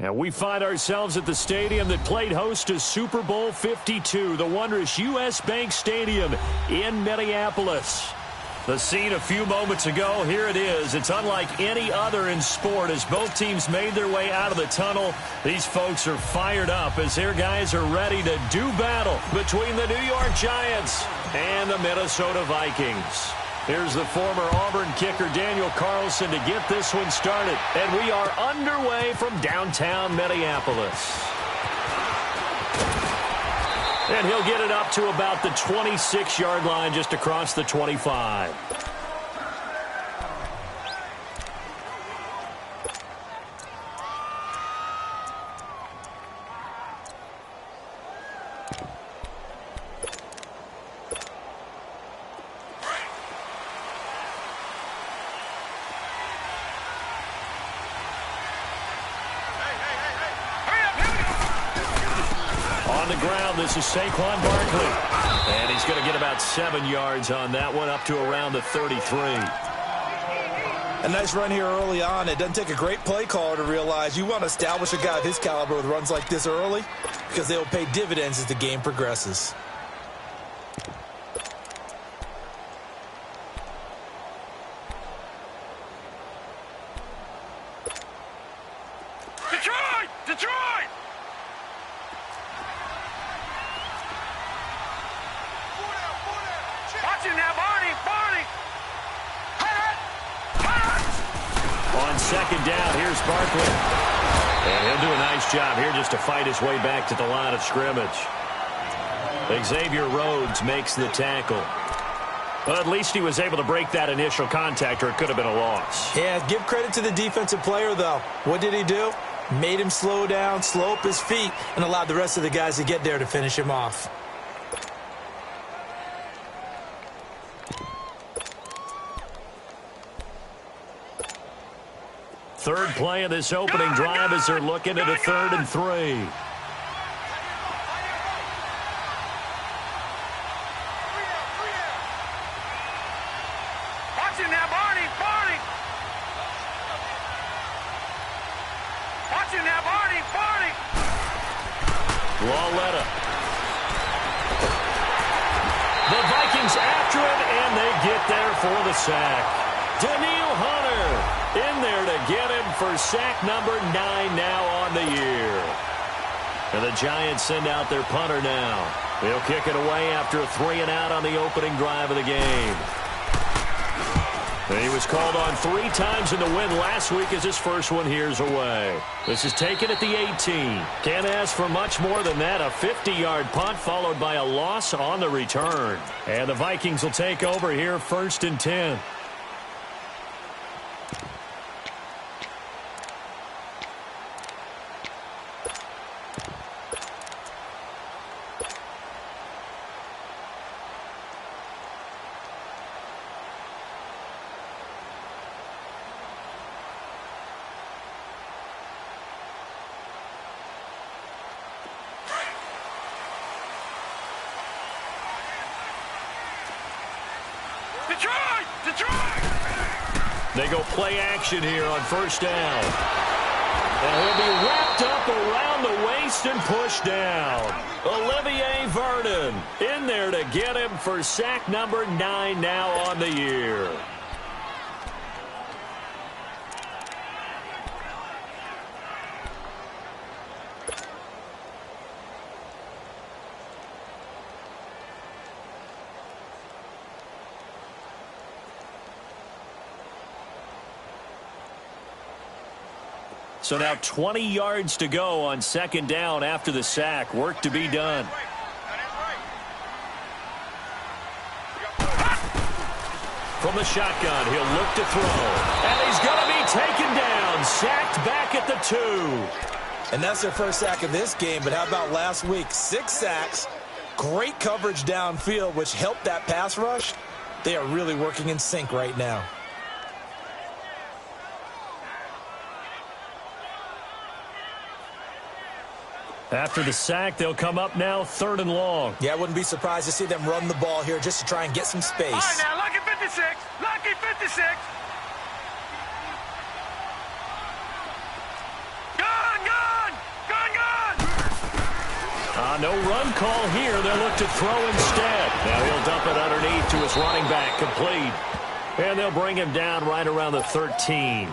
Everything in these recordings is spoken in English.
And we find ourselves at the stadium that played host to Super Bowl 52, the wondrous U.S. Bank Stadium in Minneapolis. The scene a few moments ago, here it is. It's unlike any other in sport as both teams made their way out of the tunnel. These folks are fired up as their guys are ready to do battle between the New York Giants and the Minnesota Vikings. Here's the former Auburn kicker Daniel Carlson to get this one started. And we are underway from downtown Minneapolis. And he'll get it up to about the 26-yard line just across the 25. On the ground, this is Saquon Barkley. And he's going to get about 7 yards on that one, up to around the 33. A nice run here early on. It doesn't take a great play caller to realize you want to establish a guy of his caliber with runs like this early because they will pay dividends as the game progresses. Detroit! Detroit! Watch him now, Barney! Barney! On second down, here's Barkley. And he'll do a nice job here just to fight his way back to the line of scrimmage. Xavier Rhodes makes the tackle. Well, at least he was able to break that initial contact, or it could have been a loss. Yeah, give credit to the defensive player, though. What did he do? Made him slow down, slow up his feet, and allowed the rest of the guys to get there to finish him off. Third play of this opening drive as they're looking at a 3rd and 3. Watch him now, Barney! Barney! Watch him now, Barney! Barney! Lauletta. The Vikings after it, and they get there for the sack. Daniil Hunter in there to get him for sack number 9 now on the year. And the Giants send out their punter now. They'll kick it away after a 3-and-out on the opening drive of the game. And he was called on 3 times in the win last week as his first one here's away. This is taken at the 18. Can't ask for much more than that. A 50-yard punt followed by a loss on the return. And the Vikings will take over here 1st and 10. Detroit! Detroit! They go play action here on 1st down. And he'll be wrapped up around the waist and pushed down. Olivier Vernon in there to get him for sack number 9 now on the year. So now 20 yards to go on 2nd down after the sack. Work to be done. From the shotgun, he'll look to throw. And he's going to be taken down. Sacked back at the 2. And that's their first sack of this game, but how about last week? 6 sacks, great coverage downfield, which helped that pass rush. They are really working in sync right now. After the sack, they'll come up now 3rd and long. Yeah, I wouldn't be surprised to see them run the ball here just to try and get some space. All right, now, lucky 56. Lucky 56. Gun, gun! No run call here. They'll look to throw instead. Now he'll dump it underneath to his running back, complete. And they'll bring him down right around the 13.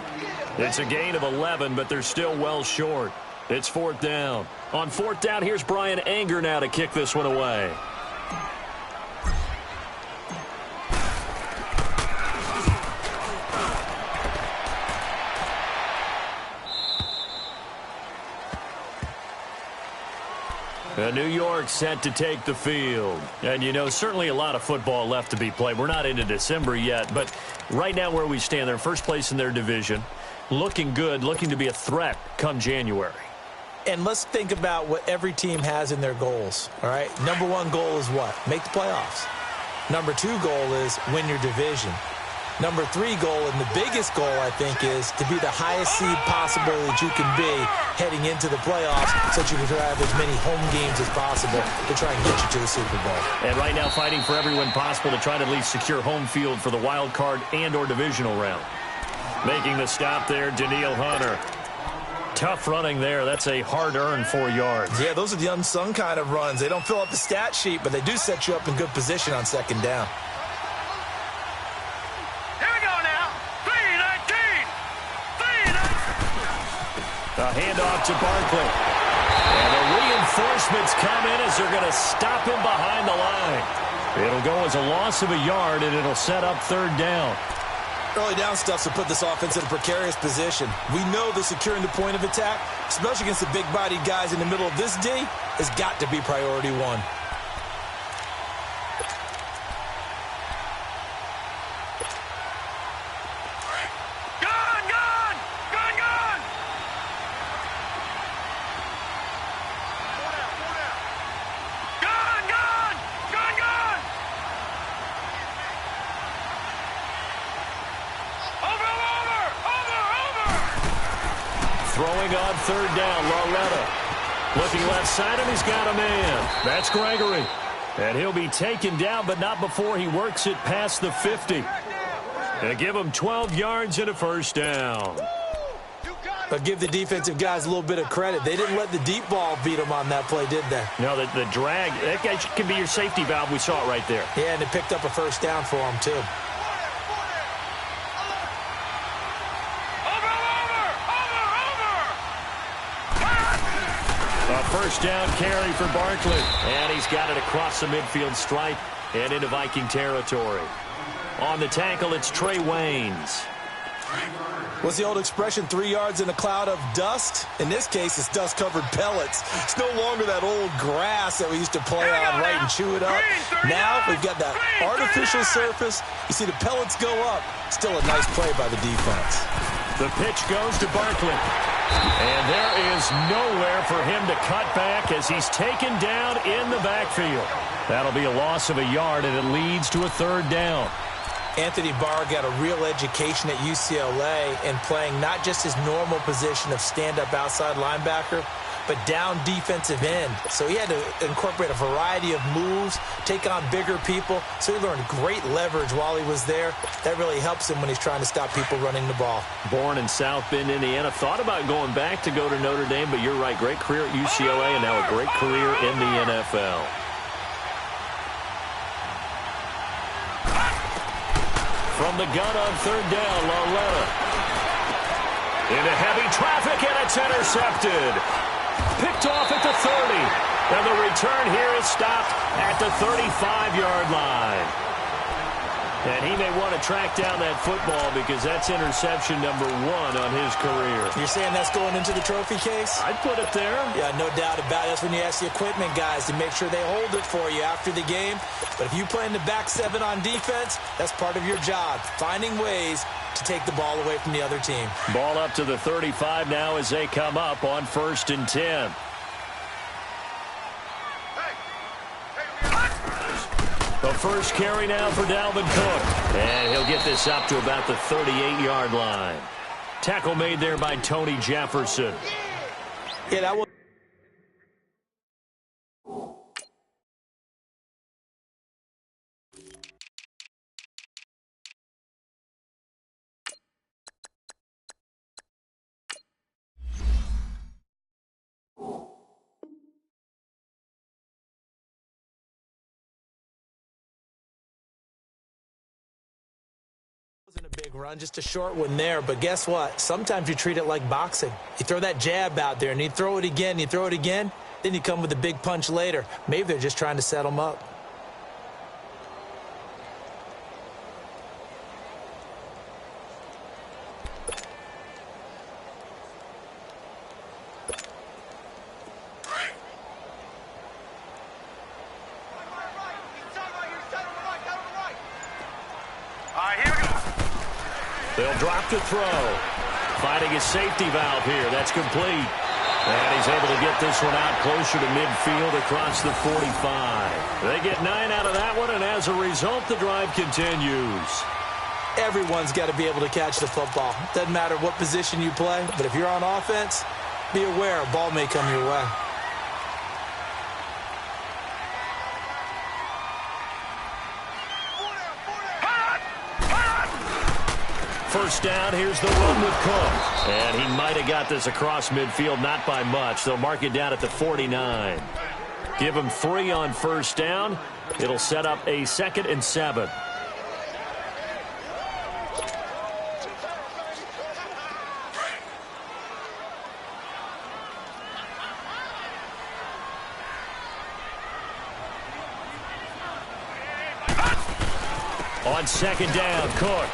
It's a gain of 11, but they're still well short. It's 4th down. On 4th down, here's Brian Anger now to kick this one away. New York set to take the field. And, you know, certainly a lot of football left to be played. We're not into December yet, but right now where we stand, they're first place in their division. Looking good, looking to be a threat come January. And let's think about what every team has in their goals, all right? Number 1 goal is what? Make the playoffs. Number 2 goal is win your division. Number 3 goal, and the biggest goal, I think, is to be the highest seed possible that you can be heading into the playoffs so that you can have as many home games as possible to try and get you to the Super Bowl. And right now fighting for every win possible to try to at least secure home field for the wild card and or divisional round. Making the stop there, Daniil Hunter. Tough running there. That's a hard-earned 4 yards. Yeah, those are the unsung kind of runs. They don't fill up the stat sheet, but they do set you up in good position on 2nd down. A handoff to Barkley. And the reinforcements come in as they're going to stop him behind the line. It'll go as a loss of a yard, and it'll set up 3rd down. Early down stuff to put this offense in a precarious position. We know that securing the point of attack, especially against the big-bodied guys in the middle of this D, has got to be priority 1. Throwing on 3rd down, Lauletta. Looking left side, and he's got a man. That's Gregory. And he'll be taken down, but not before he works it past the 50. And give him 12 yards and a 1st down. But give the defensive guys a little bit of credit. They didn't let the deep ball beat them on that play, did they? No, the drag, that guy can be your safety valve. We saw it right there. Yeah, and it picked up a 1st down for him, too. A 1st down carry for Barkley. And he's got it across the midfield stripe and into Viking territory. On the tackle, it's Trey Waynes. What's the old expression, 3 yards in a cloud of dust? In this case, it's dust-covered pellets. It's no longer that old grass that we used to play on, right, and chew it up. Now we've got that artificial surface. You see the pellets go up. Still a nice play by the defense. The pitch goes to Barkley. And there is nowhere for him to cut back as he's taken down in the backfield. That'll be a loss of a yard, and it leads to a 3rd down. Anthony Barr got a real education at UCLA in playing not just his normal position of stand-up outside linebacker, but down defensive end. So he had to incorporate a variety of moves, take on bigger people. So he learned great leverage while he was there. That really helps him when he's trying to stop people running the ball. Born in South Bend, Indiana. Thought about going back to go to Notre Dame, but you're right. Great career at UCLA and now a great career in the NFL. From the gun on 3rd down, Lauletta. Into heavy traffic, and it's intercepted. Picked off at the 30. And the return here is stopped at the 35-yard line. And he may want to track down that football because that's interception number 1 on his career. You're saying that's going into the trophy case? I'd put it there. Yeah, no doubt about it. That's when you ask the equipment guys to make sure they hold it for you after the game. But if you play in the back 7 on defense, that's part of your job, finding ways to take the ball away from the other team. Ball up to the 35 now as they come up on 1st and 10. The first carry now for Dalvin Cook. And he'll get this up to about the 38-yard line. Tackle made there by Tony Jefferson. Yeah, that was Big run, just a short one there. But guess what? Sometimes you treat it like boxing. You throw that jab out there, and you throw it again, you throw it again, then you come with a big punch later. Maybe they're just trying to set them up. They'll drop to throw. Finding his safety valve here. That's complete. And he's able to get this one out closer to midfield across the 45. They get 9 out of that one, and as a result, the drive continues. Everyone's got to be able to catch the football. Doesn't matter what position you play, but if you're on offense, be aware a ball may come your way. First down, here's the run with Cook. And he might have got this across midfield, not by much. They'll mark it down at the 49. Give him 3 on first down. It'll set up a 2nd and 7. On 2nd down, Cook.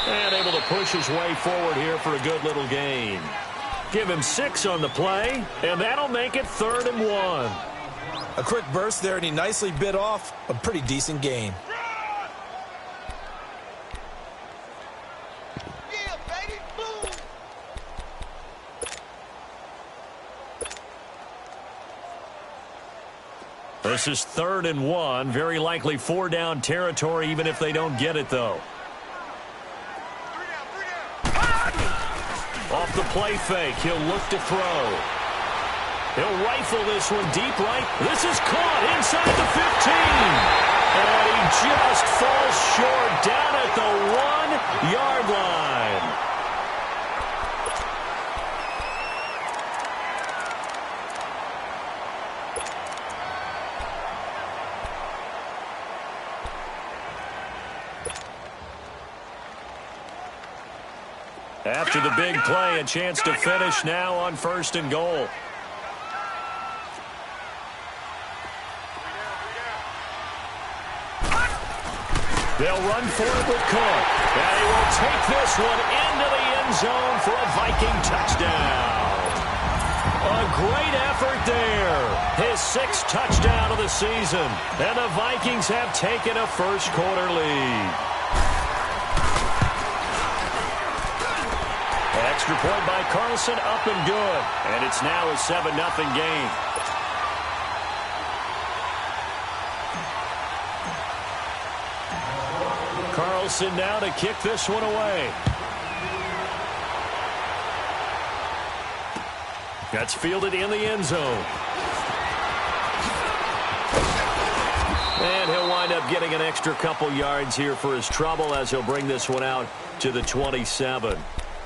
And able to push his way forward here for a good little gain. Give him 6 on the play, and that'll make it 3rd and 1. A quick burst there, and he nicely bit off a pretty decent gain. This is 3rd and 1. Very likely 4-down territory, even if they don't get it, though. Off the play fake, he'll look to throw. He'll rifle this one deep right. This is caught inside the 15. And he just falls short down at the 1-yard line. After the big play, a chance to finish now on 1st and goal. They'll run for it with Cook. And he will take this one into the end zone for a Viking touchdown. A great effort there. His 6th touchdown of the season. And the Vikings have taken a first-quarter lead. Extra point by Carlson, up and good. And it's now a 7-0 game. Carlson now to kick this one away. That's fielded in the end zone. And he'll wind up getting an extra couple yards here for his trouble as he'll bring this one out to the 27.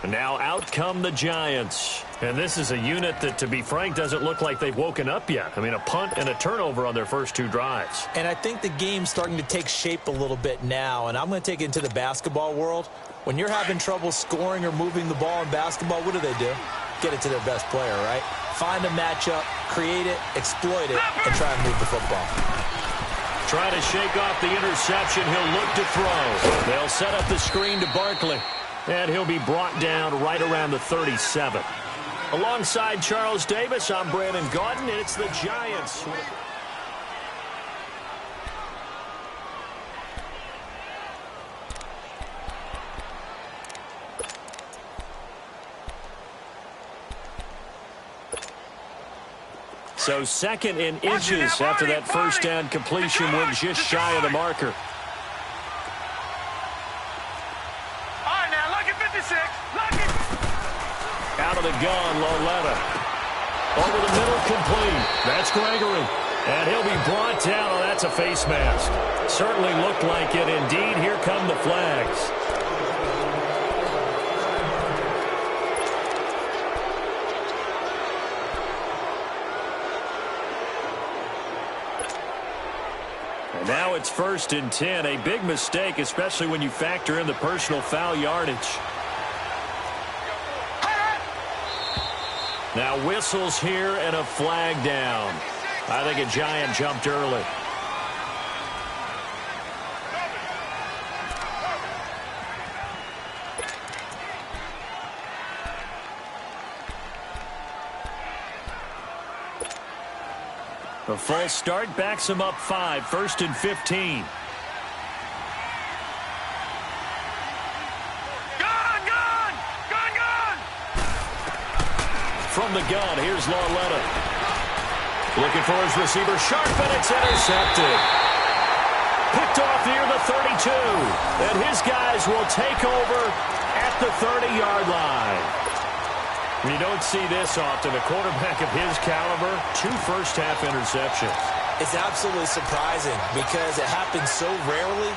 And now out come the Giants. And this is a unit that, to be frank, doesn't look like they've woken up yet. I mean, a punt and a turnover on their first 2 drives. And I think the game's starting to take shape a little bit now. And I'm going to take it into the basketball world. When you're having trouble scoring or moving the ball in basketball, what do? Get it to their best player, right? Find a matchup, create it, exploit it, and try and move the football. Trying to shake off the interception. He'll look to throw. They'll set up the screen to Barkley. And he'll be brought down right around the 37. Alongside Charles Davis, I'm Brandon Gaudin, and it's the Giants. So 2nd in inches after that first down completion went just shy of the marker. Out of the gun, Loletta. Over the middle, complete. That's Gregory. And he'll be brought down. Oh, that's a face mask. Certainly looked like it. Indeed, here come the flags. And now Now it's 1st and 10. A big mistake, especially when you factor in the personal foul yardage. Now whistles here and a flag down. I think a Giant jumped early. A false start backs him up 5, 1st and 15. From the gun, here's Lauletta. Looking for his receiver, sharp, and it's intercepted. Picked off near the 32. And his guys will take over at the 30-yard line. You don't see this often. A quarterback of his caliber, 2 first-half interceptions. It's absolutely surprising because it happens so rarely.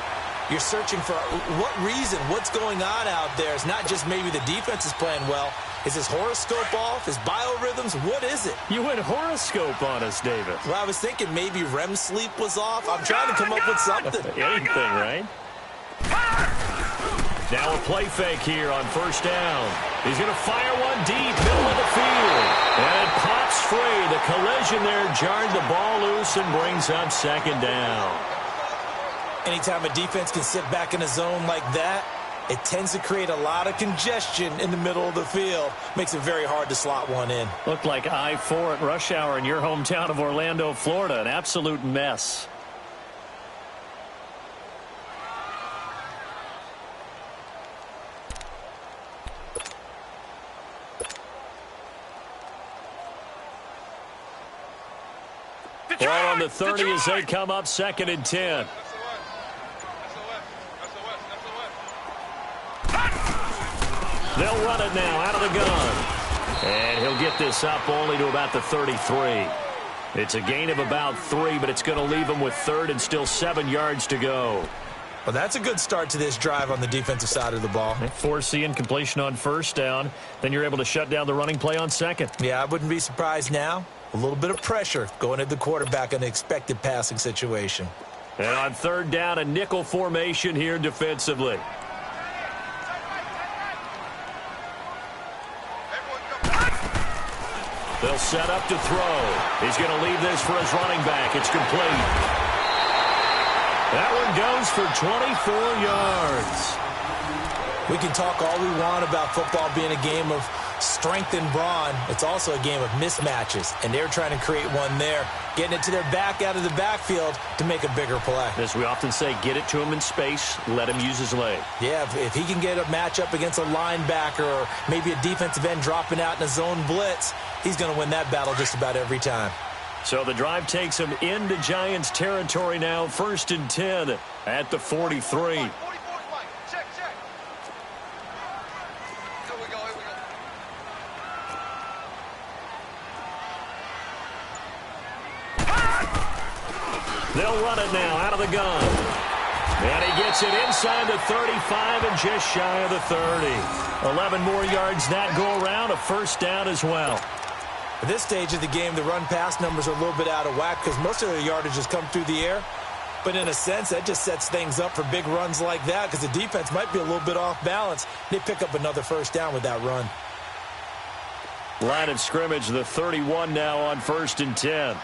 You're searching for what reason, what's going on out there. It's not just maybe the defense is playing well. Is his horoscope off? His biorhythms? What is it? You went horoscope on us, Davis. Well, I was thinking maybe REM sleep was off. I'm trying to come up with something. Anything, right? Now a play fake here on 1st down. He's going to fire one deep, middle of the field. And it pops free. The collision there jarred the ball loose and brings up 2nd down. Anytime a defense can sit back in a zone like that, it tends to create a lot of congestion in the middle of the field. Makes it very hard to slot one in. Looked like I-4 at rush hour in your hometown of Orlando, Florida. An absolute mess. Ball on the 30 as they come up 2nd and 10. They'll run it now out of the gun. And he'll get this up only to about the 33. It's a gain of about 3, but it's going to leave him with 3rd and still 7 yards to go. Well, that's a good start to this drive on the defensive side of the ball. Foreseeing completion on 1st down. Then you're able to shut down the running play on 2nd. Yeah, I wouldn't be surprised now. A little bit of pressure going at the quarterback in an expected passing situation. And on 3rd down, a nickel formation here defensively. They'll set up to throw. He's going to leave this for his running back. It's complete. That one goes for 24 yards. We can talk all we want about football being a game of strength and brawn. It's also a game of mismatches, and they're trying to create one there, getting it to their back out of the backfield to make a bigger play. As we often say, get it to him in space, let him use his leg. Yeah, if he can get a matchup against a linebacker or maybe a defensive end dropping out in a zone blitz, he's going to win that battle just about every time. So the drive takes him into Giants territory now, 1st and 10 at the 43. They'll run it now out of the gun. And he gets it inside the 35 and just shy of the 30. 11 more yards that go around, a 1st down as well. At this stage of the game, the run-pass numbers are a little bit out of whack because most of their yardage has come through the air. But in a sense, that just sets things up for big runs like that because the defense might be a little bit off balance. They pick up another 1st down with that run. Line of scrimmage, the 31 now on 1st and 10.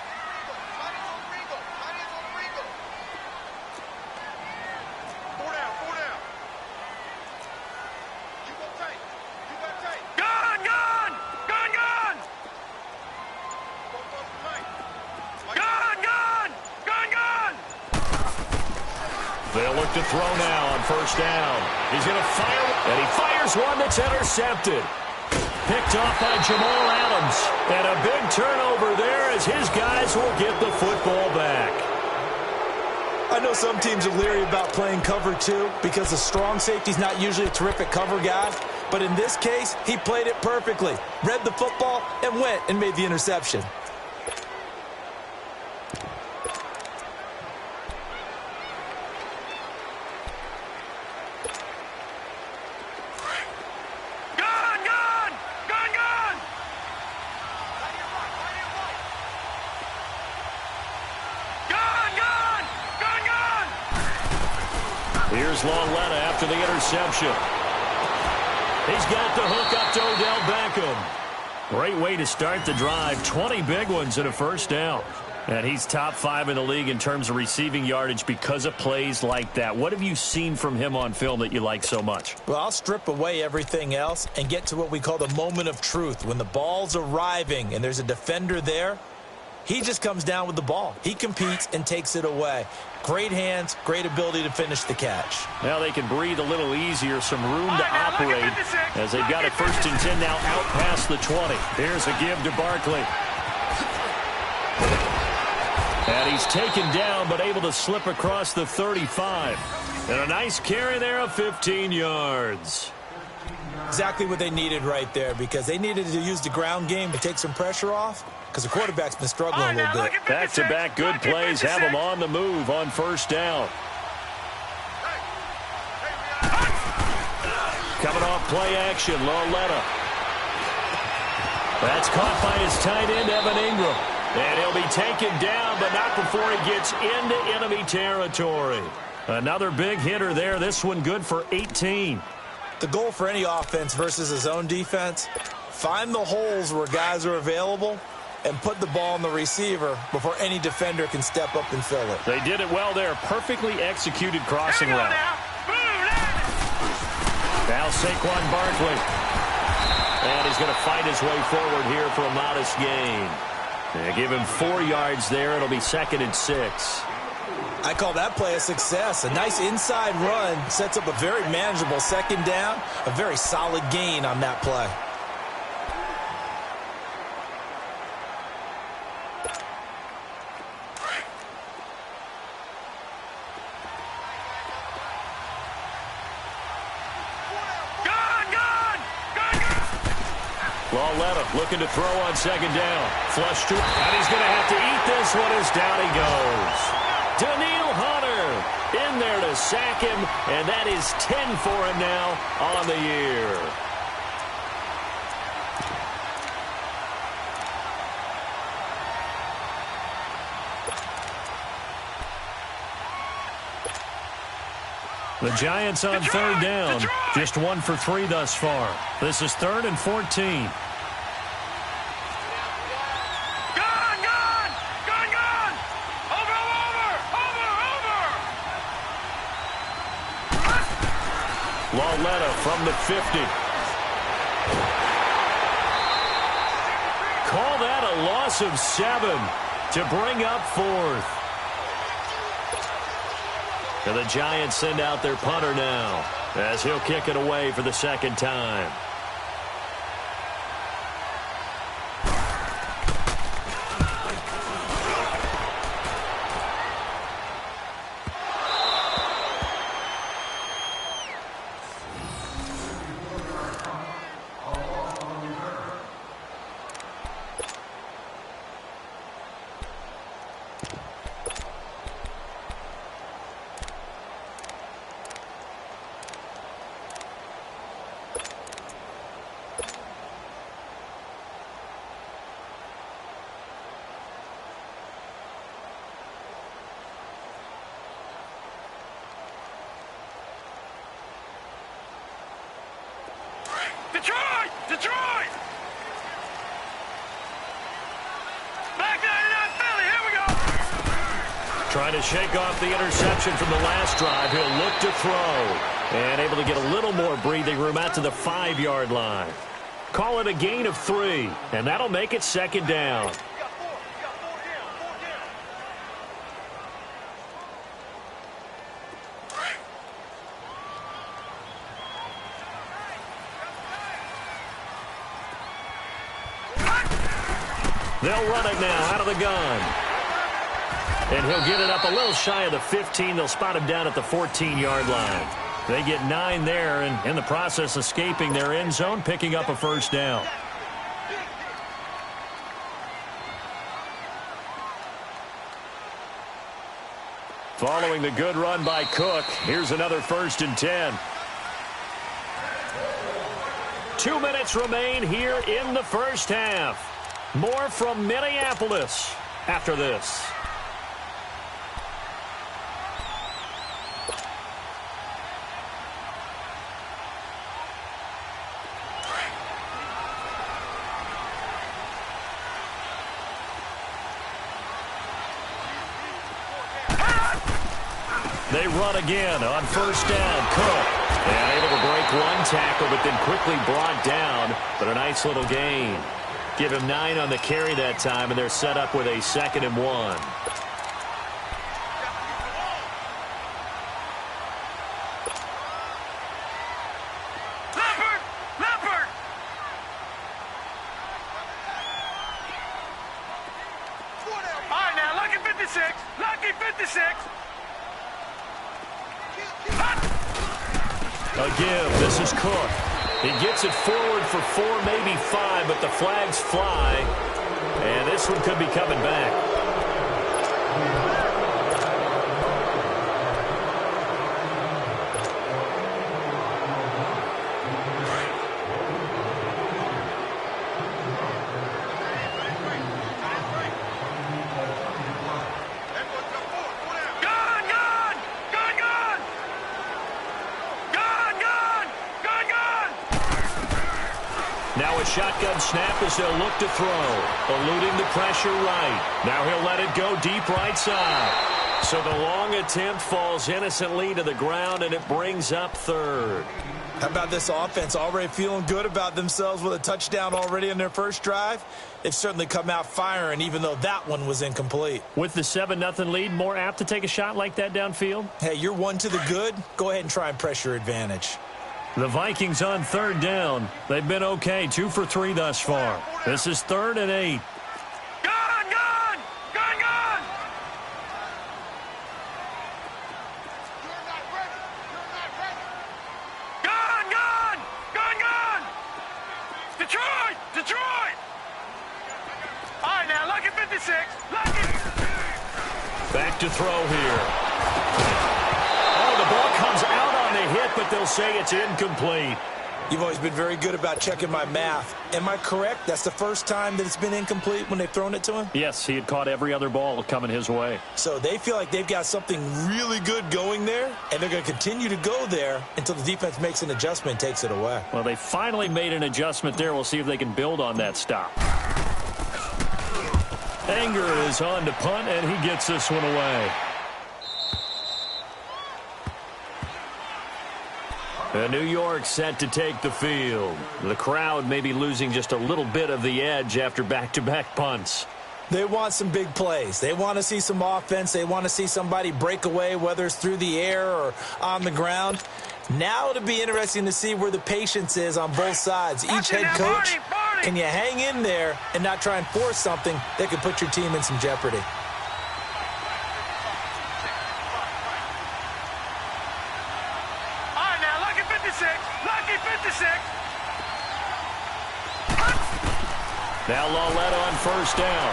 They'll look to throw now on 1st down. He's going to fire, and he fires one that's intercepted. Picked off by Jamal Adams. And a big turnover there as his guys will get the football back. I know some teams are leery about playing cover 2 because the strong safety's not usually a terrific cover guy. But in this case, he played it perfectly. Read the football and went and made the interception. Here's Lauletta after the interception. He's got the hook up to Odell Beckham. Great way to start the drive. 20 big ones and a first down. And he's top 5 in the league in terms of receiving yardage because of plays like that. What have you seen from him on film that you like so much? Well, I'll strip away everything else and get to what we call the moment of truth. When the ball's arriving and there's a defender there, he just comes down with the ball. He competes and takes it away. Great hands, great ability to finish the catch. Now they can breathe a little easier, some room to operate as they've got it 1st and 10 now out past the 20. Here's a give to Barkley. And he's taken down but able to slip across the 35. And a nice carry there of 15 yards. Exactly what they needed right there, because they needed to use the ground game to take some pressure off, because the quarterback's been struggling a little bit. Back-to-back good plays have him on the move on 1st down. Coming off play action, Lauletta. That's caught by his tight end, Evan Ingram. And he'll be taken down, but not before he gets into enemy territory. Another big hitter there. This one good for 18. The goal for any offense versus his own defense, find the holes where guys are available and put the ball on the receiver before any defender can step up and fill it. They did it well there. Perfectly executed crossing route. Now Saquon Barkley. And he's going to fight his way forward here for a modest gain. They give him 4 yards there. It'll be 2nd and 6. I call that play a success. A nice inside run sets up a very manageable 2nd down. A very solid gain on that play. Lauletta looking to throw on 2nd down. Flush to, and he's going to have to eat this one as down he goes. Danielle Hunter in there to sack him, and that is 10 for him now on the year. The Giants on 3rd down. Just 1 for 3 thus far. This is 3rd and 14. Lauletta from the 50. Call that a loss of 7 to bring up 4th. And the Giants send out their punter now as he'll kick it away for the 2nd time. Detroit! Back 99 Philly, here we go! Trying to shake off the interception from the last drive. He'll look to throw. And able to get a little more breathing room out to the 5-yard line. Call it a gain of 3. And that'll make it 2nd down. They'll run it now out of the gun. And he'll get it up a little shy of the 15. They'll spot him down at the 14-yard line. They get 9 there, and in the process escaping their end zone, picking up a 1st down. Following the good run by Cook, here's another 1st and 10. 2 minutes remain here in the first half. More from Minneapolis after this. They run again on first down. Cook. And able to break one tackle, but then quickly brought down. But a nice little gain. Give him 9 on the carry that time, and they're set up with a 2nd and 1. A give. This is Cook. He gets it forward for 4, maybe 5, but the flags fly. And this one could be coming back. Now a shotgun snap as they'll look to throw. Eluding the pressure right. Now he'll let it go deep right side. So the long attempt falls innocently to the ground, and it brings up 3rd. How about this offense already feeling good about themselves with a touchdown already in their first drive? They've certainly come out firing, even though that one was incomplete. With the 7-0 lead, more apt to take a shot like that downfield? Hey, you're 1 to the good. Go ahead and try and press your advantage. The Vikings on 3rd down. They've been okay, 2 for 3 thus far. This is 3rd and 8. Gun! Gun! Gun! Gun! You're not ready. You're not ready. Gun! Gun! Gun! Gun! Detroit! Detroit! All right, now, lucky 56. Lucky. Back to throw here. Oh, the ball comes out on the hit, but they'll say it's incomplete. You've always been very good about checking my math. Am I correct? That's the first time that it's been incomplete when they've thrown it to him? Yes, he had caught every other ball coming his way. So they feel like they've got something really good going there, and they're going to continue to go there until the defense makes an adjustment and takes it away. Well, they finally made an adjustment there. We'll see if they can build on that stop. Anger is on to punt, and he gets this one away. New York set to take the field. The crowd may be losing just a little bit of the edge after back-to-back punts. They want some big plays. They want to see some offense. They want to see somebody break away, whether it's through the air or on the ground. Now it'll be interesting to see where the patience is on both sides. Each head coach, can you hang in there and not try and force something that could put your team in some jeopardy? Lucky 56. Now Lawletta on first down.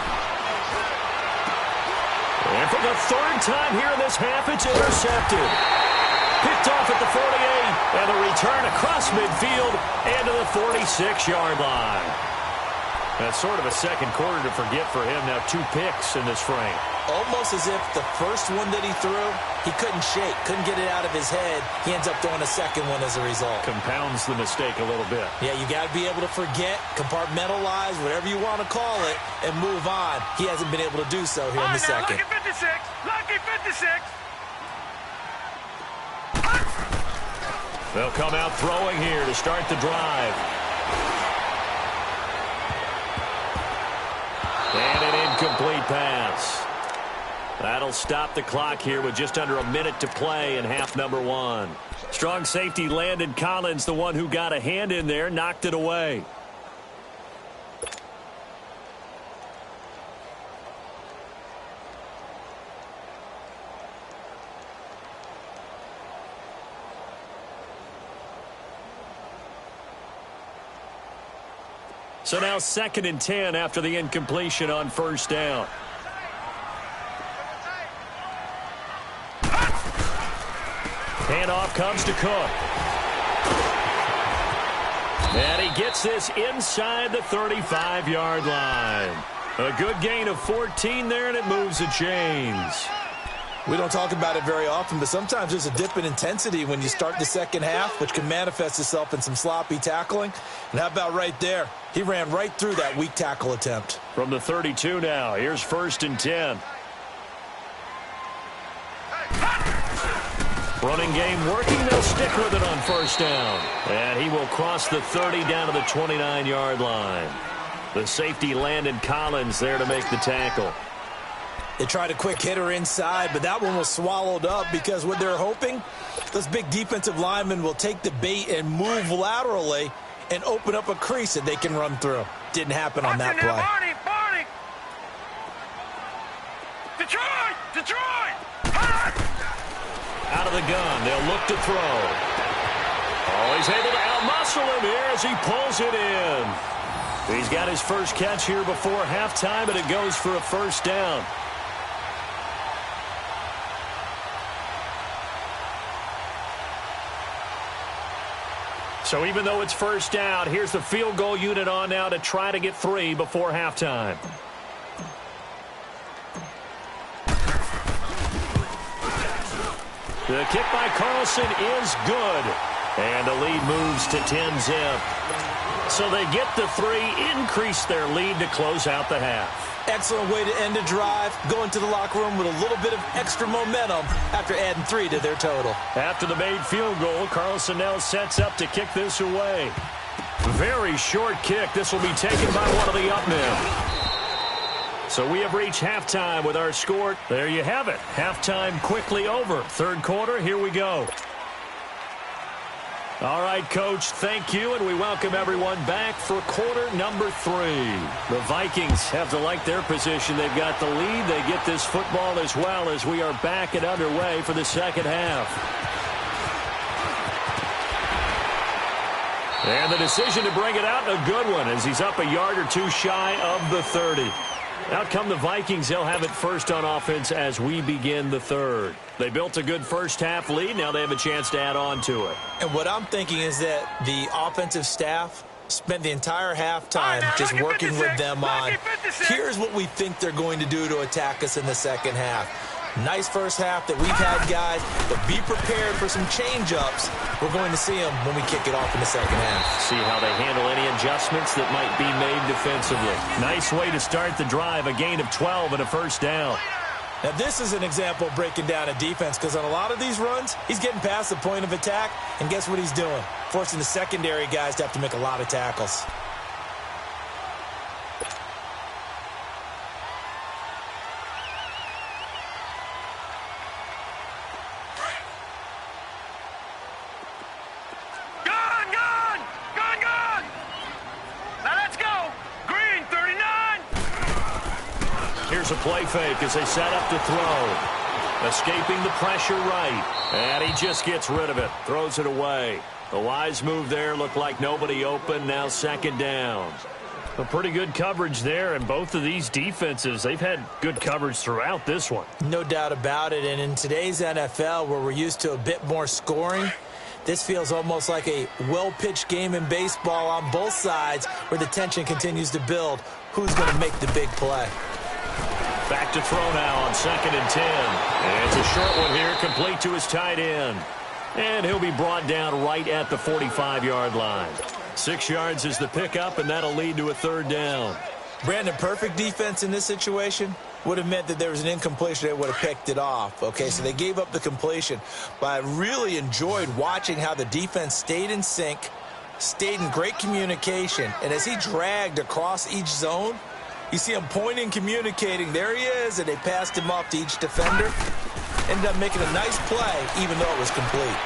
And for the 3rd time here in this half, it's intercepted. Picked off at the 48, and a return across midfield and to the 46-yard line. That's sort of a second quarter to forget for him. Now 2 picks in this frame. Almost as if the first one that he threw, he couldn't shake, couldn't get it out of his head. He ends up throwing a second one as a result. Compounds the mistake a little bit. Yeah, you got to be able to forget, compartmentalize, whatever you want to call it, and move on. He hasn't been able to do so here in the second. Lucky 56. Lucky 56. They'll come out throwing here to start the drive. And an incomplete pass. That'll stop the clock here with just under a minute to play in half number 1. Strong safety Landon Collins, the one who got a hand in there, knocked it away. So now 2nd and 10 after the incompletion on first down. Handoff comes to Cook. And he gets this inside the 35-yard line. A good gain of 14 there, and it moves the chains. We don't talk about it very often, but sometimes there's a dip in intensity when you start the second half, which can manifest itself in some sloppy tackling. And how about right there? He ran right through that weak tackle attempt. From the 32 now, here's 1st and 10. Running game working. They'll stick with it on first down. And he will cross the 30 down to the 29-yard line. The safety Landon Collins there to make the tackle. They tried a quick hitter inside, but that one was swallowed up because what they're hoping, those big defensive linemen will take the bait and move laterally and open up a crease that they can run through. Didn't happen on that play. Barney! Detroit! Out of the gun, they'll look to throw. Oh, he's able to outmuscle him here as he pulls it in. He's got his first catch here before halftime, and it goes for a first down. So even though it's first down, here's the field goal unit on now to try to get 3 before halftime. The kick by Carlson is good. And the lead moves to 10-zip. So they get the 3, increase their lead to close out the half. Excellent way to end a drive, going to the locker room with a little bit of extra momentum after adding 3 to their total. After the made field goal, Carlson now sets up to kick this away. Very short kick. This will be taken by one of the up men. So we have reached halftime with our score. There you have it. Halftime quickly over. Third quarter, here we go. All right, Coach, thank you, and we welcome everyone back for quarter number 3. The Vikings have to like their position. They've got the lead. They get this football as well as we are back and underway for the second half. And the decision to bring it out, a good one, as he's up a yard or 2 shy of the 30. Out come the Vikings. They'll have it first on offense as we begin the third. They built a good first-half lead. Now they have a chance to add on to it. And what I'm thinking is that the offensive staff spent the entire halftime just working with them on, here's what we think they're going to do to attack us in the second half. Nice first half that we've had, guys, but be prepared for some change-ups. We're going to see them when we kick it off in the second half. See how they handle any adjustments that might be made defensively. Nice way to start the drive, a gain of 12 and a first down. Now, this is an example of breaking down a defense because on a lot of these runs, he's getting past the point of attack, and guess what he's doing? Forcing the secondary guys to have to make a lot of tackles. Here's a play fake as they set up to throw. Escaping the pressure right. And he just gets rid of it. Throws it away. A wise move there. Looked like nobody open. Now second down. A pretty good coverage there. And both of these defenses, they've had good coverage throughout this one. No doubt about it. And in today's NFL, where we're used to a bit more scoring, this feels almost like a well-pitched game in baseball on both sides where the tension continues to build. Who's going to make the big play? Back to throw now on 2nd and 10. And it's a short one here, complete to his tight end. And he'll be brought down right at the 45-yard line. 6 yards is the pickup, and that'll lead to a third down. Brandon, perfect defense in this situation would have meant that there was an incompletion. They would have picked it off. Okay, so they gave up the completion. But I really enjoyed watching how the defense stayed in sync, stayed in great communication. And as he dragged across each zone, you see him pointing, communicating. There he is, and they passed him off to each defender. Ended up making a nice play, even though it was complete.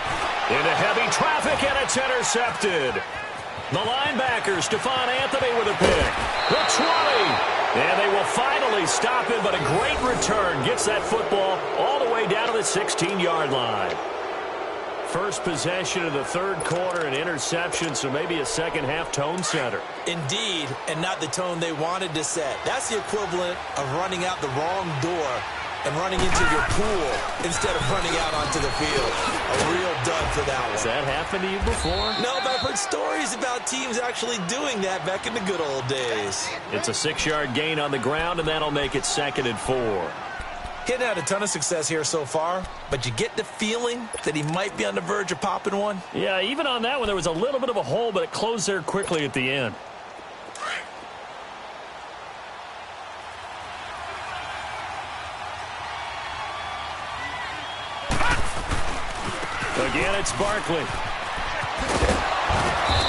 Into heavy traffic, and it's intercepted. The linebacker, Stephon Anthony, with a pick. The 20. And they will finally stop him, but a great return. Gets that football all the way down to the 16-yard line. First possession of the third quarter, an interception, so maybe a second-half tone setter. Indeed, and not the tone they wanted to set. That's the equivalent of running out the wrong door and running into your pool instead of running out onto the field. A real dud for that one. Has that happened to you before? No, but I've heard stories about teams actually doing that back in the good old days. It's a 6-yard gain on the ground, and that'll make it 2nd and 4. He hadn't had a ton of success here so far, but you get the feeling that he might be on the verge of popping one. Yeah, even on that one, there was a little bit of a hole, but it closed there quickly at the end. Again, it's Barkley.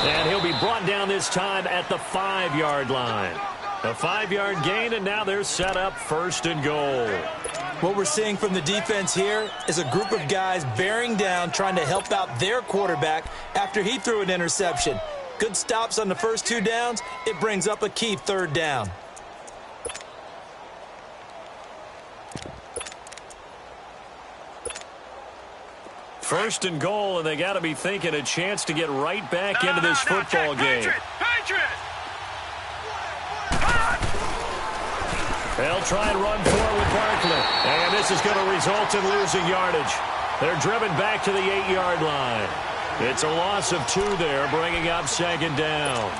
And he'll be brought down this time at the 5-yard line. A 5-yard gain, and now they're set up 1st and goal. What we're seeing from the defense here is a group of guys bearing down, trying to help out their quarterback after he threw an interception. Good stops on the first 2 downs. It brings up a key 3rd down. First and goal, and they got to be thinking a chance to get right back into this football game. They'll try and run for it with Barkley. And this is going to result in losing yardage. They're driven back to the 8-yard line. It's a loss of 2 there, bringing up 2nd down.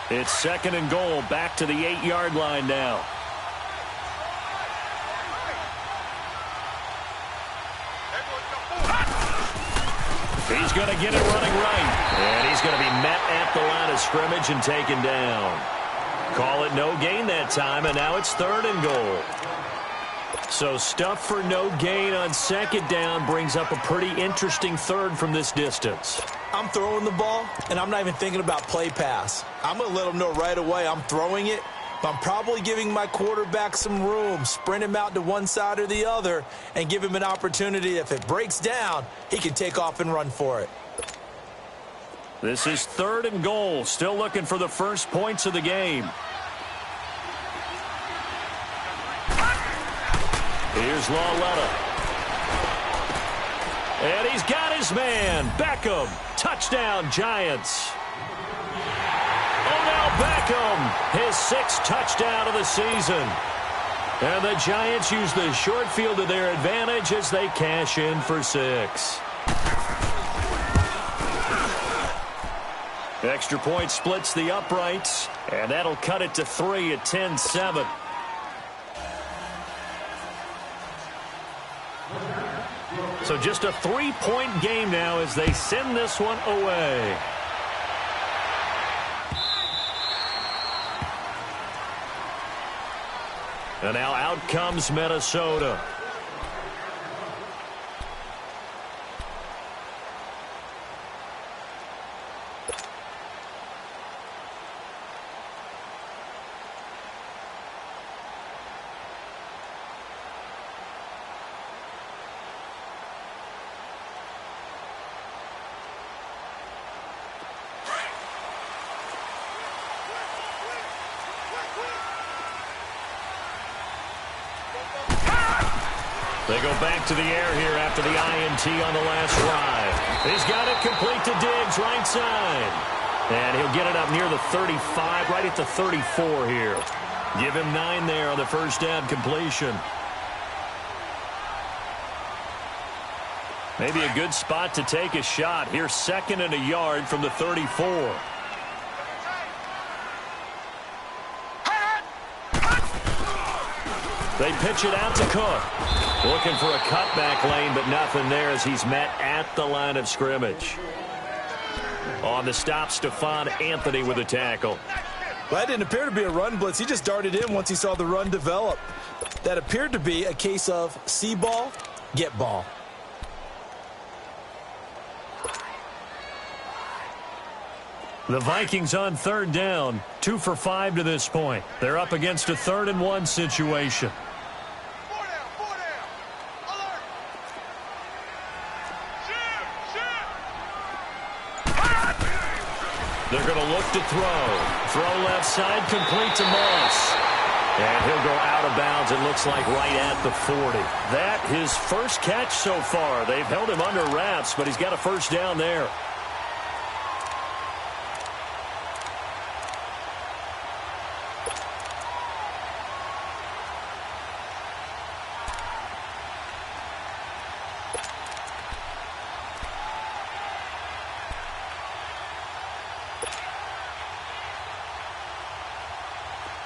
It's 2nd and goal, back to the 8-yard line now. He's going to get it running right. And he's going to be met at the line of scrimmage and taken down. Call it no gain that time, and now it's 3rd and goal. So stuff for no gain on 2nd down brings up a pretty interesting 3rd from this distance. I'm throwing the ball, and I'm not even thinking about play pass. I'm going to let them know right away I'm throwing it, but I'm probably giving my quarterback some room, sprint him out to one side or the other, and give him an opportunity. If it breaks down, he can take off and run for it. This is 3rd and goal, still looking for the first points of the game. Here's Lawletta. And he's got his man, Beckham. Touchdown, Giants. Odell Beckham, his 6th touchdown of the season. And the Giants use the short field to their advantage as they cash in for 6. Extra point splits the uprights, and that'll cut it to 3 at 10-7. So just a 3-point game now as they send this one away. And now out comes Minnesota. They go back to the air here after the INT on the last drive. He's got it complete to Diggs, right side. And he'll get it up near the 35, right at the 34 here. Give him 9 there on the first down completion. Maybe a good spot to take a shot. Here's 2nd and a yard from the 34. They pitch it out to Cook. Looking for a cutback lane, but nothing there as he's met at the line of scrimmage. On the stop, Stephon Anthony with a tackle. Well, that didn't appear to be a run blitz. He just darted in once he saw the run develop. That appeared to be a case of see ball, get ball. The Vikings on 3rd down, 2 for 5 to this point. They're up against a 3rd and 1 situation. They're going to look to throw. Throw left side, complete to Moss. And he'll go out of bounds, it looks like right at the 40. That his first catch so far. They've held him under wraps, but he's got a first down there.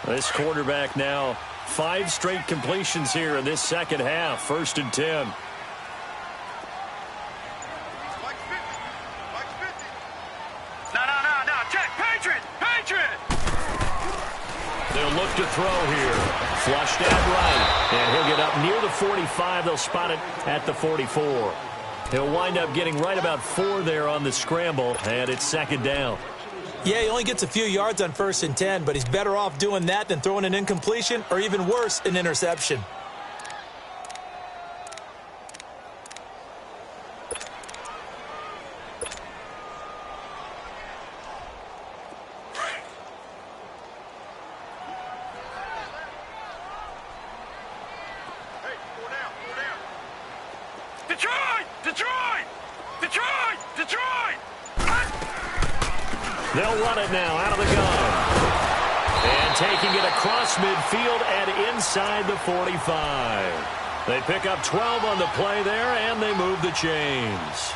This quarterback now 5 straight completions here in this second half. 1st and 10. No. Check. Patriot. They'll look to throw here. Flushed out right. And he'll get up near the 45. They'll spot it at the 44. He'll wind up getting right about 4 there on the scramble, and it's 2nd down. Yeah, he only gets a few yards on 1st and 10, but he's better off doing that than throwing an incompletion or even worse, an interception. They'll run it now out of the gun. And taking it across midfield and inside the 45. They pick up 12 on the play there, and they move the chains.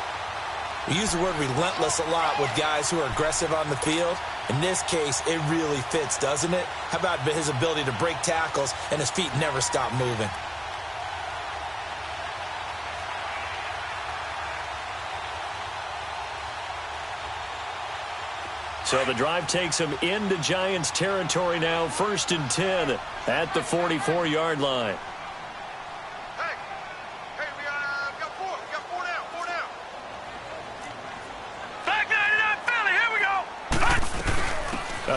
We use the word relentless a lot with guys who are aggressive on the field. In this case, it really fits, doesn't it? How about his ability to break tackles and his feet never stop moving? So the drive takes them into Giants territory now. 1st and 10 at the 44-yard line. Hey, we got 4. We got 4 down. 4 down. Back 99 Philly. Here we go.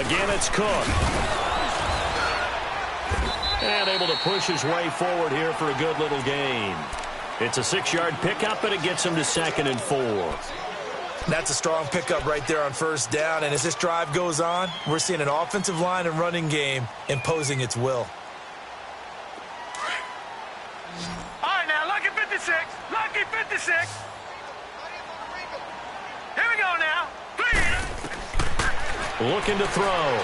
Again, it's Cook. And able to push his way forward here for a good little gain. It's a 6-yard pickup, and it gets him to 2nd and 4. That's a strong pickup right there on 1st down. And as this drive goes on, we're seeing an offensive line and running game imposing its will. All right, now, Lucky 56. Lucky 56. Here we go now. 3. Looking to throw.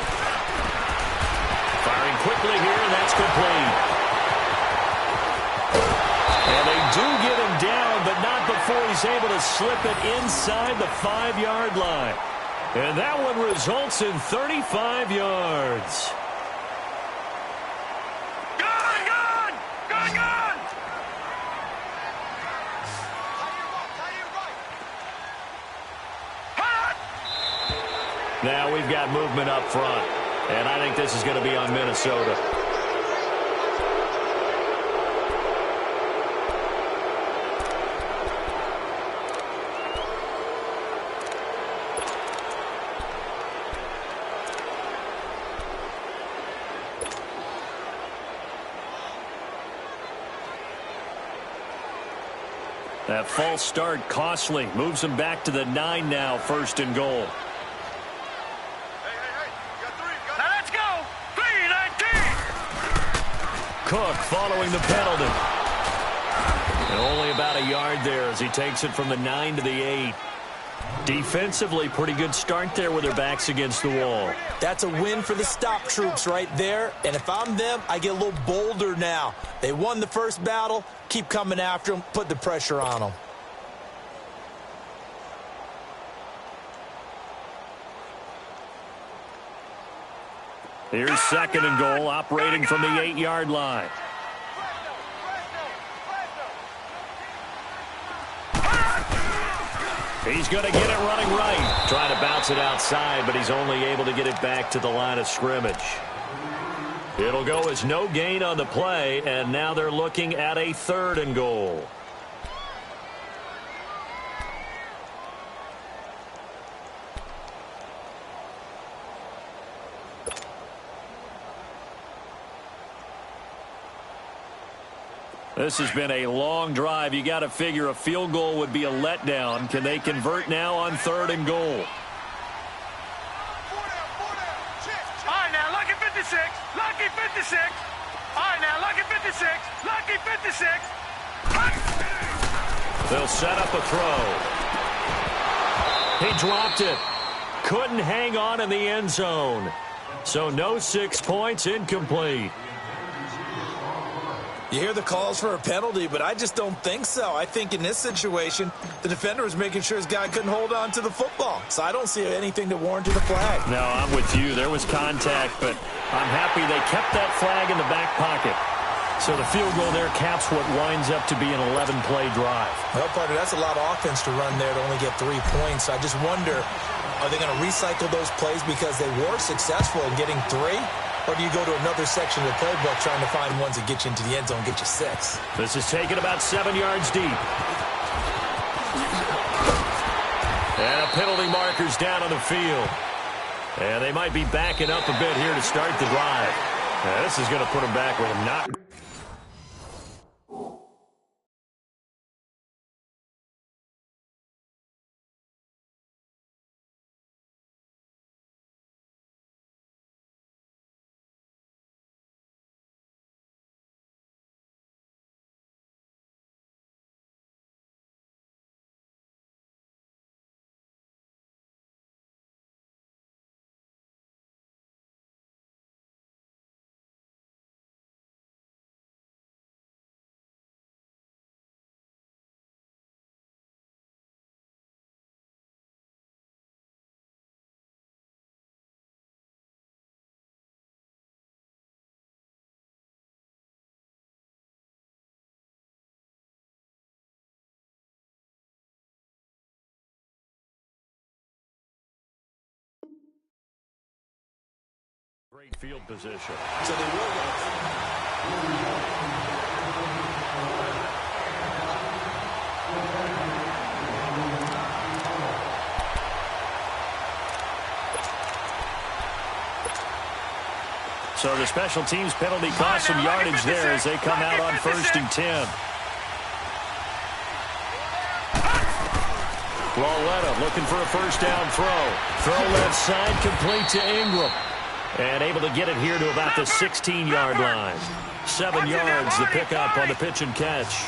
Firing quickly here, and that's complete. And they do get him down, but not before he's able to slip it inside the 5-yard line. And that one results in 35 yards. Gun! Now we've got movement up front, and I think this is going to be on Minnesota. That false start costly. Moves him back to the 9 now. 1st and goal. Hey. You got 3. Now let's go. 3-19. Cook following the penalty. And only about a yard there as he takes it from the 9 to the 8. Defensively, pretty good start there with their backs against the wall. That's a win for the stop troops right there. And if I'm them, I get a little bolder now. They won the first battle. Keep coming after them. Put the pressure on them. Here's 2nd and goal, operating from the 8-yard line. He's going to get it running right. Trying to bounce it outside, but he's only able to get it back to the line of scrimmage. It'll go as no gain on the play, and now they're looking at a 3rd and goal. This has been a long drive. You got to figure a field goal would be a letdown. Can they convert now on 3rd and goal? All right, now, Lucky 56. Lucky 56. All right, now, Lucky 56. Lucky 56. They'll set up a throw. He dropped it. Couldn't hang on in the end zone. So no 6 points, incomplete. You hear the calls for a penalty, but I just don't think so. I think in this situation, the defender was making sure his guy couldn't hold on to the football. So I don't see anything to warrant the flag. No, I'm with you. There was contact, but I'm happy they kept that flag in the back pocket. So the field goal there caps what winds up to be an 11-play drive. Well, partner, that's a lot of offense to run there to only get 3 points. I just wonder, are they going to recycle those plays because they were successful in getting 3? Or do you go to another section of the playbook trying to find ones that get you into the end zone and get you 6? This is taken about 7 yards deep. And a penalty marker's down on the field. And they might be backing up a bit here to start the drive. This is going to put them back with them not. Great field position. So they will go. So the special teams penalty cost some yardage there as they come out on 1st and 10. Lawletta looking for a first down throw. Throw left side complete to Ingram. And able to get it here to about the 16-yard line. 7 yards the pickup on the pitch and catch.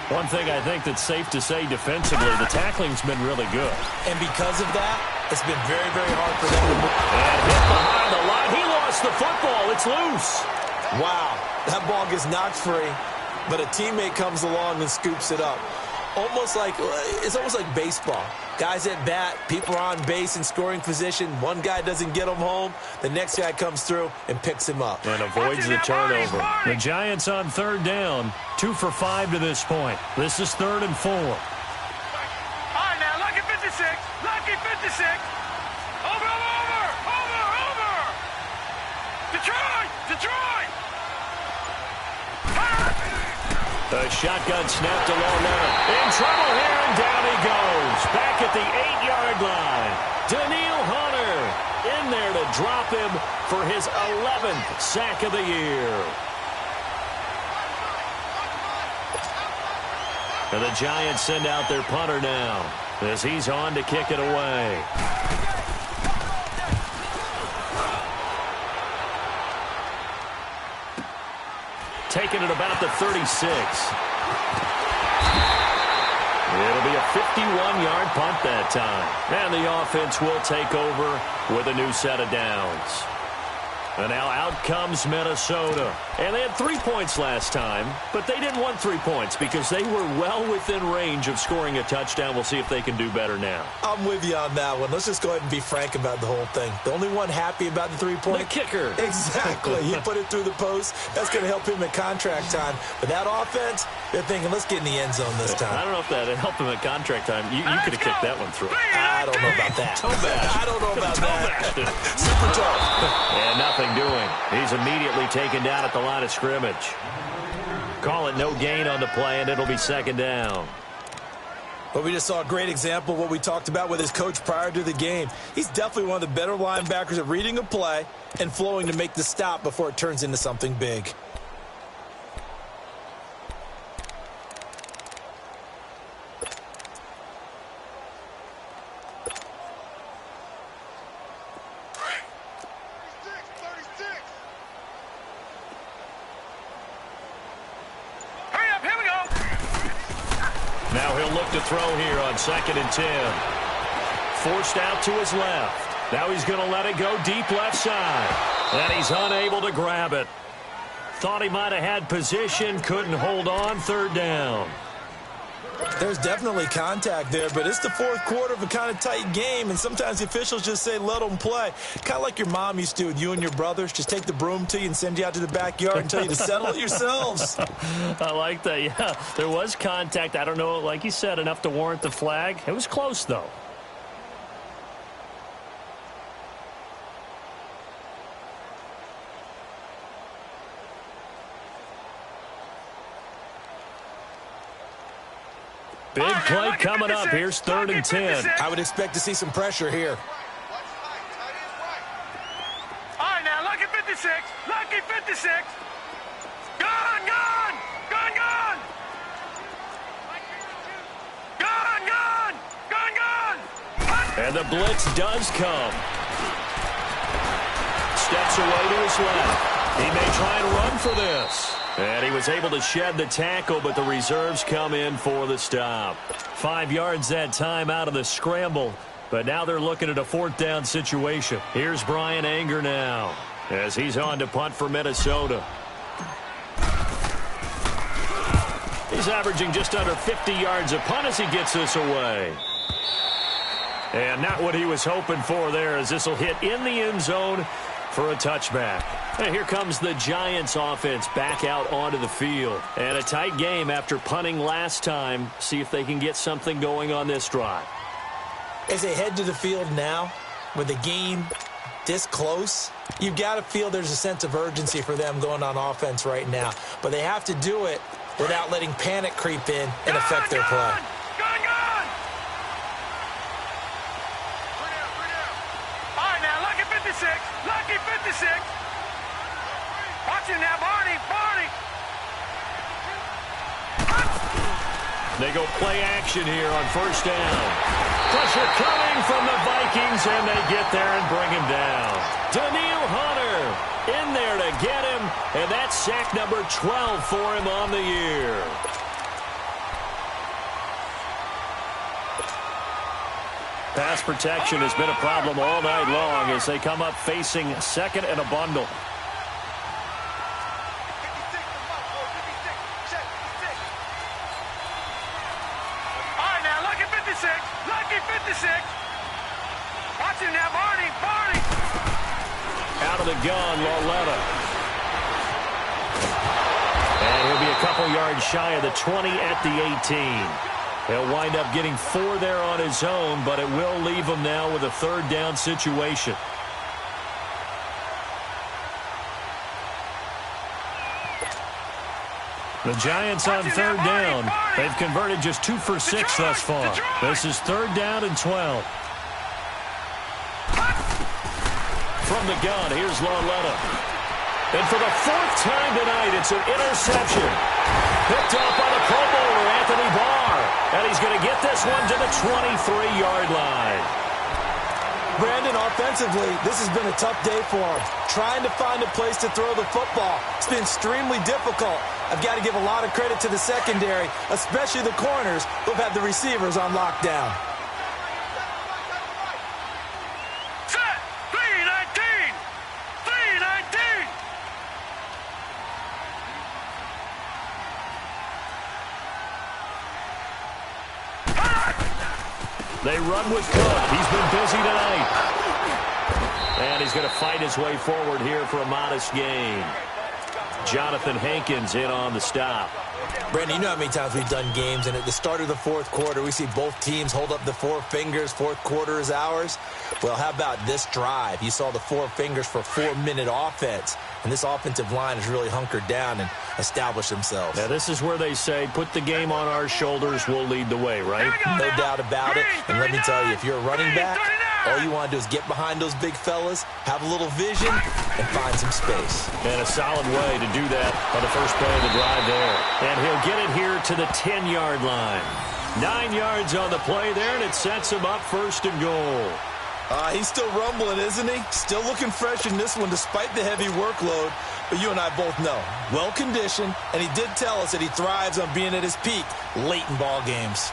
One thing I think that's safe to say defensively, the tackling's been really good. And because of that, it's been very, very hard for them to move. And hit behind the line. He lost the football. It's loose. Wow. That ball gets knocked free, but a teammate comes along and scoops it up. It's almost like baseball. Guys at bat, people are on base in scoring position. One guy doesn't get him home. The next guy comes through and picks him up. And avoids the turnover. The Giants on 3rd down. 2 for 5 to this point. This is 3rd and 4. All right, now, lucky 56. Lucky 56. Over. Detroit. The shotgun snap to Lawletta. In trouble here, and down he goes. Back at the 8-yard line. Daniil Hunter in there to drop him for his 11th sack of the year. And the Giants send out their punter now as he's on to kick it away. Taking it about the 36. It'll be a 51-yard punt that time. And the offense will take over with a new set of downs. And now out comes Minnesota. And they had 3 points last time, but they didn't want 3 points because they were well within range of scoring a touchdown. We'll see if they can do better now. I'm with you on that one. Let's just go ahead and be frank about the whole thing. The only one happy about the 3-point? The kicker. Exactly. He put it through the post. That's going to help him at contract time. But that offense, they're thinking, let's get in the end zone this time. I don't know if that helped him at contract time. You could have kicked that one through. I don't know about that. I don't know about that. Super tough. And nothing doing. He's immediately taken down at the line of scrimmage. Call it no gain on the play, and it'll be 2nd down. But we just saw a great example of what we talked about with his coach prior to the game. He's definitely one of the better linebackers at reading a play and flowing to make the stop before it turns into something big. Now he'll look to throw here on 2nd and 10. Forced out to his left. Now he's going to let it go deep left side. And he's unable to grab it. Thought he might have had position, couldn't hold on, third down. There's definitely contact there, but it's the fourth quarter of a kind of tight game, and sometimes the officials just say, let them play. Kind of like your mom used to with you and your brothers. Just take the broom to you and send you out to the backyard and tell you to settle it yourselves. I like that, yeah. There was contact. I don't know, like you said, enough to warrant the flag. It was close, though. Big play coming up. Here's 3rd and 10. I would expect to see some pressure here. All right, now, lucky 56. Lucky 56. Gone, gone. Gone, gone. Gone, gone. Gone, gone. And the blitz does come. Steps away to his left. He may try and run for this. And he was able to shed the tackle, but the reserves come in for the stop. 5 yards that time out of the scramble, but now they're looking at a 4th down situation. Here's Brian Anger now as he's on to punt for Minnesota. He's averaging just under 50 yards a punt as he gets this away. And not what he was hoping for there, as this will hit in the end zone for a touchback. And here comes the Giants offense back out onto the field. And a tight game after punting last time. See if they can get something going on this drive. As they head to the field now, with the game this close, you've got to feel there's a sense of urgency for them going on offense right now. But they have to do it without letting panic creep in and affect their play. Lucky 56. Watch him now, Barney. Barney. They go play action here on 1st down. Pressure coming from the Vikings, and they get there and bring him down. Daniil Hunter in there to get him, and that's sack number 12 for him on the year. Pass protection has been a problem all night long as they come up facing 2nd and a bundle. All right, now, lucky 56. Lucky 56. Watch him now, Barney. Barney. Out of the gun, Lauletta. And he'll be a couple yards shy of the 20 at the 18. He'll wind up getting 4 there on his own, but it will leave him now with a 3rd down situation. The Giants on 3rd down. They've converted just 2 for 6 thus far. This is 3rd down and 12. From the gun, here's Lauletta. And for the 4th time tonight, it's an interception. Picked off by the Pro Bowler, Anthony Barr. And he's going to get this one to the 23-yard line. Brandon, offensively, this has been a tough day for him. Trying to find a place to throw the football. It's been extremely difficult. I've got to give a lot of credit to the secondary, especially the corners who've had the receivers on lockdown. Set. 319. 319. They run with Cook. He's been busy tonight. And he's going to fight his way forward here for a modest gain. Jonathan Hankins in on the stop. Brandon, you know how many times we've done games, and at the start of the 4th quarter, we see both teams hold up the 4 fingers. 4th quarter is ours. Well, how about this drive? You saw the 4 fingers for 4-minute offense, and this offensive line has really hunkered down and established themselves. Now, this is where they say, put the game on our shoulders, we'll lead the way, right? No doubt about it. And let me tell you, if you're a running back, all you want to do is get behind those big fellas, have a little vision, and find some space. And a solid way to do that on the first play of the drive there. And he'll get it here to the 10-yard line. 9 yards on the play there, and it sets him up 1st and goal. He's still rumbling, isn't he? Still looking fresh in this one despite the heavy workload. But you and I both know, well-conditioned, and he did tell us that he thrives on being at his peak late in ball games.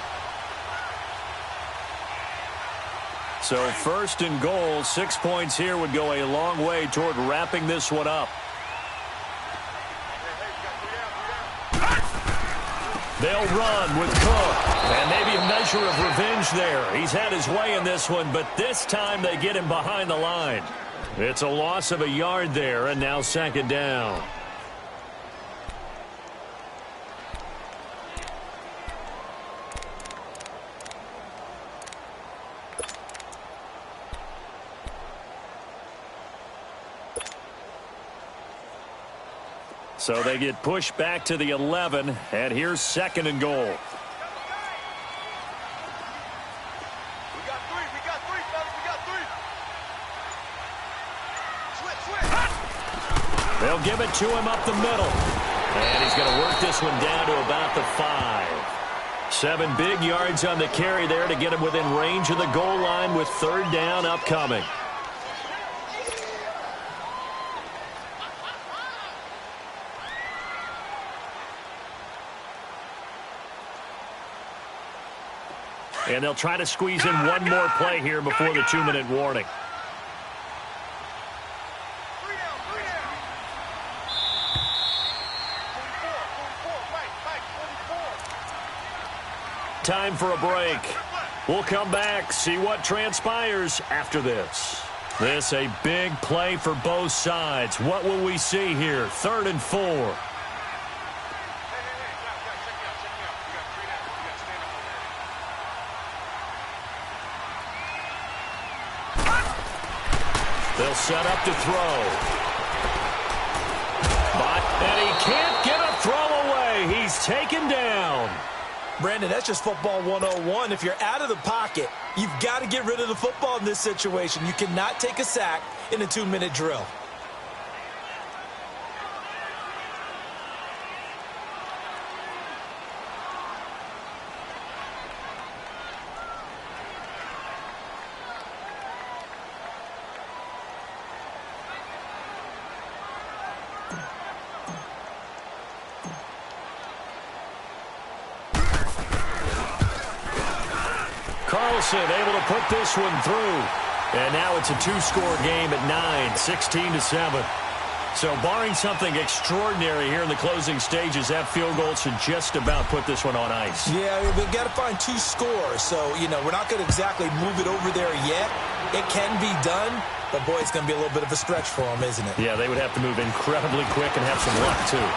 So 1st and goal, 6 points here would go a long way toward wrapping this one up. They'll run with Cook. And maybe a measure of revenge there. He's had his way in this one, but this time they get him behind the line. It's a loss of a yard there, and now second down. So they get pushed back to the 11, and here's second and goal. We got three, fellas. We got three. Switch. They'll give it to him up the middle. And he's going to work this one down to about the 5. 7 big yards on the carry there to get him within range of the goal line with third down upcoming. And they'll try to squeeze in one more play here before the 2-minute warning. Time for a break. We'll come back, see what transpires after this. This a big play for both sides. What will we see here? 3rd and 4. They'll set up to throw. And he can't get a throw away. He's taken down. Brandon, that's just football 101. If you're out of the pocket, you've got to get rid of the football in this situation. You cannot take a sack in a 2-minute drill. Carlson able to put this one through. And now it's a 2-score game at 9, 16-7. So barring something extraordinary here in the closing stages, that field goal should just about put this one on ice. Yeah, we've got to find 2 scores. So, we're not going to exactly move it over there yet. It can be done, but, boy, it's going to be a little bit of a stretch for them, isn't it? Yeah, they would have to move incredibly quick and have some luck, too.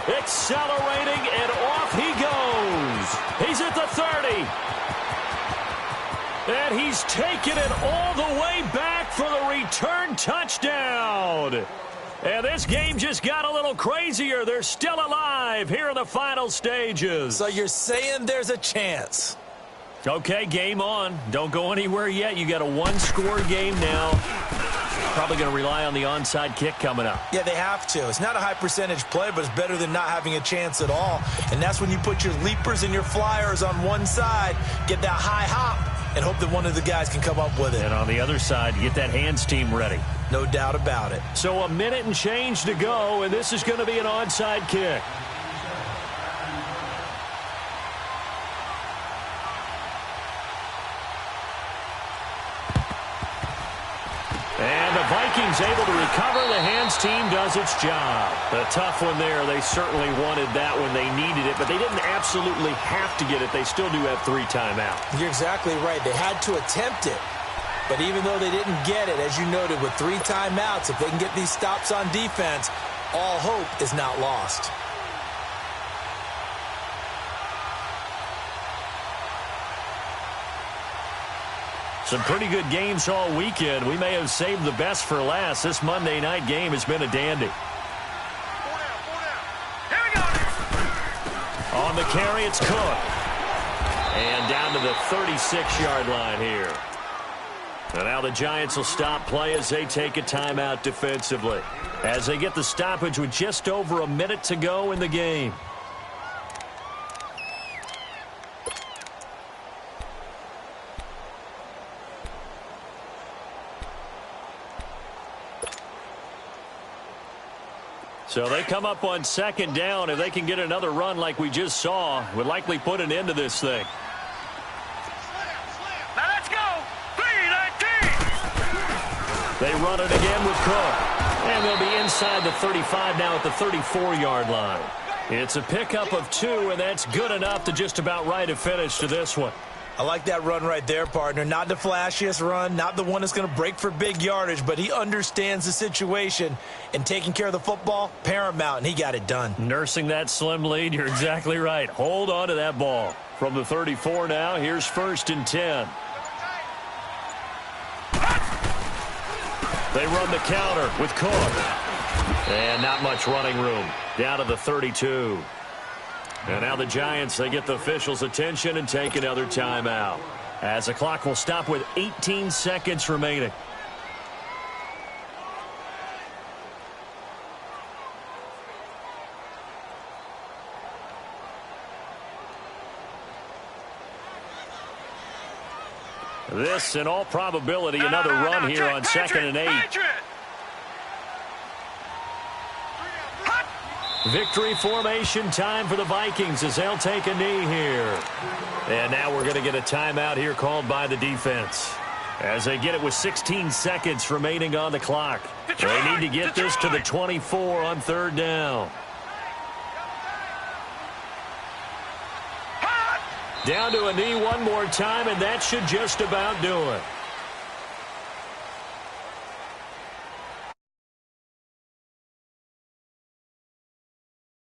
Accelerating, and off he goes. He's at the 30. And he's taken it all the way back for the return touchdown. And this game just got a little crazier. They're still alive here in the final stages. So you're saying there's a chance? Okay, game on. Don't go anywhere yet. You got a 1-score game now. Probably going to rely on the onside kick coming up. Yeah, they have to. It's not a high percentage play, but it's better than not having a chance at all. And that's when you put your leapers and your flyers on one side, get that high hop, and hope that one of the guys can come up with it. And on the other side, you get that hands team ready. No doubt about it. So a minute and change to go, and this is going to be an onside kick. And the Vikings able to recover. The hands team does its job. A tough one there. They certainly wanted that when they needed it, but they didn't absolutely have to get it. They still do have 3 timeouts. You're exactly right. They had to attempt it. But even though they didn't get it, as you noted, with 3 timeouts, if they can get these stops on defense, all hope is not lost. Some pretty good games all weekend. We may have saved the best for last. This Monday night game has been a dandy. Here we go. On the carry, it's Cook. And down to the 36-yard line here. And now the Giants will stop play as they take a timeout defensively. As they get the stoppage with just over a minute to go in the game. So they come up on second down. If they can get another run like we just saw, would likely put an end to this thing. Now let's go. 3-19. They run it again with Cook. And they'll be inside the 35 now at the 34-yard line. It's a pickup of 2, and that's good enough to just about write a finish to this one. I like that run right there, partner. Not the flashiest run, not the one that's going to break for big yardage, but he understands the situation, and taking care of the football, paramount, and he got it done. Nursing that slim lead, you're exactly right. Hold on to that ball. From the 34 now, here's 1st and 10. They run the counter with Cook. And not much running room. Down to the 32. And now the Giants, they get the officials' attention and take another timeout. As the clock will stop with 18 seconds remaining. This, in all probability, another run here on 2nd and 8. Victory formation time for the Vikings as they'll take a knee here. And now we're going to get a timeout here called by the defense. As they get it with 16 seconds remaining on the clock. They need to get this to the 24 on 3rd down. Down to a knee one more time, and that should just about do it.